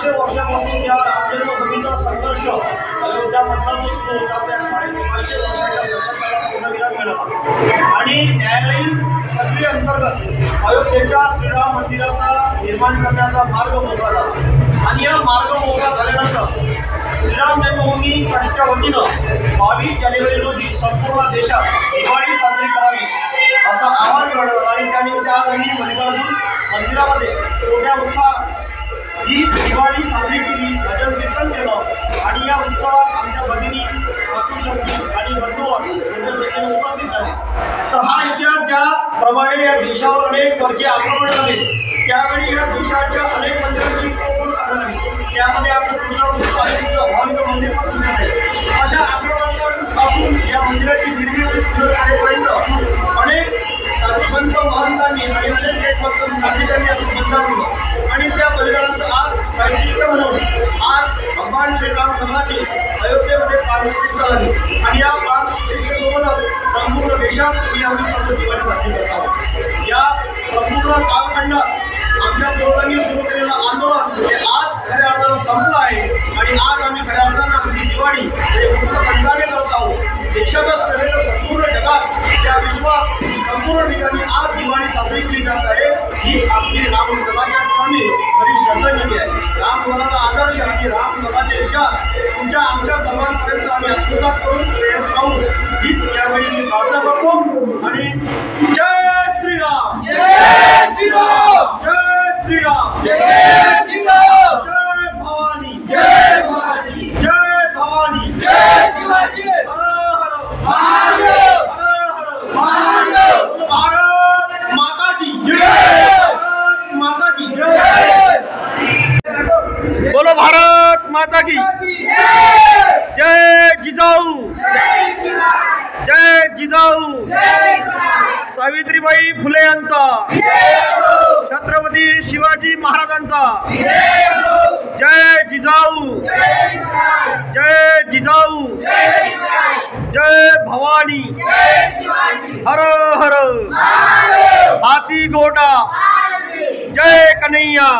500 वर्षापासून या रामजन्मभूमीचा संघर्ष अयोध्यामधला जो सुरू होता त्या 550 वर्षाच्या संघर्षाला पूर्णविराम मिळाला आणि न्यायालयीन प्रक्रिये अंतर्गत अयोध्येच्या श्रीराम मंदिराचा निर्माण करण्याचा मार्ग मोकळा झाला आणि या मार्ग मोकळा झाल्यानंतर श्रीराम जन्मभूमी ट्रस्टच्या वतीनं 22 जानेवारी रोजी संपूर्ण देशात दिवाळी साजरी करावी असं आवाहन करण्यात आलं आणि त्यानिमित्त आज आम्ही मल्लिकार्जुन मंदिरामध्ये मोठ्या उत्साहात ही दिवाळी साजरी केली, भजन कीर्तन केलं आणि या उत्सवात आमच्या भगिनी मातृशक्ती आणि बंधुवर यांच्या संख्येने उपस्थित झाले। तर हा इतिहास ज्याप्रमाणे या देशावर अनेक परकीय आक्रमण झाले त्यावेळी या देशाच्या अनेक मंदिरांची तोडफोड करण्यात आली, त्यामध्ये आपलं तुळजापूरचं अयोध्येचं भाविक मंदिर पण सुरू आहे। अशा आक्रमणांपासून या मंदिराची निर्मिती सुरू करण्यापर्यंत अनेक साधू संत महंतांनी आणि अनेक देशभक्त नागरिकांनी आपलं बलिदान दिलं आणि त्या बलिदानाचं आज वैशिष्ट्य म्हणून आज भगवान श्रीराम लग्नाची अयोध्येमध्ये प्राणप्रतिष्ठा झाली आणि या प्राणप्रतिष्ठेसोबतच संपूर्ण देशात ही आम्ही सर्व दिवाळी साजरी करत आहोत। या संपूर्ण कालखंडात आमच्या पूर्वजांनी सुरू केलेलं आंदोलन हे आज खऱ्या अर्थानं संपलं आहे आणि आज आम्ही खऱ्या अर्थानं आपली दिवाळी मुक्तकंठाने करत आहोत। देशातच नव्हे संपूर्ण जगात या विश्वात संपूर्ण ठिकाणी आज दिवाळी साजरी केली जात आहे। ही आपली रामलला या ठिकाणी खरी श्रद्धांजली आहे। रामललाचा आदर्श आणि रामललाचे विचार तुमच्या आमच्या सर्वांपर्यंत आम्ही आत्मसात करून प्रेरित राहू हीच यावेळी मी प्रार्थना करतो आणि जय श्रीराम, जय श्रीराम, जय श्रीराम, जय श्रीराम, जय भवानी, जय भवानी, जय भवानी, जय शिवाजी, हर हर महादेव, हर हर महादेव, भारत माता की जय, भारत माता की जय, बोलो भारत माता की जय जिजाऊ, जय जिजाऊ, सावित्रीबाई फुले यांचा, छत्रपती शिवाजी महाराजांचा, जय जिजाऊ, जय जिजाऊ, जय भवानी, हर हर हाथी गोटा, जय कन्हैया।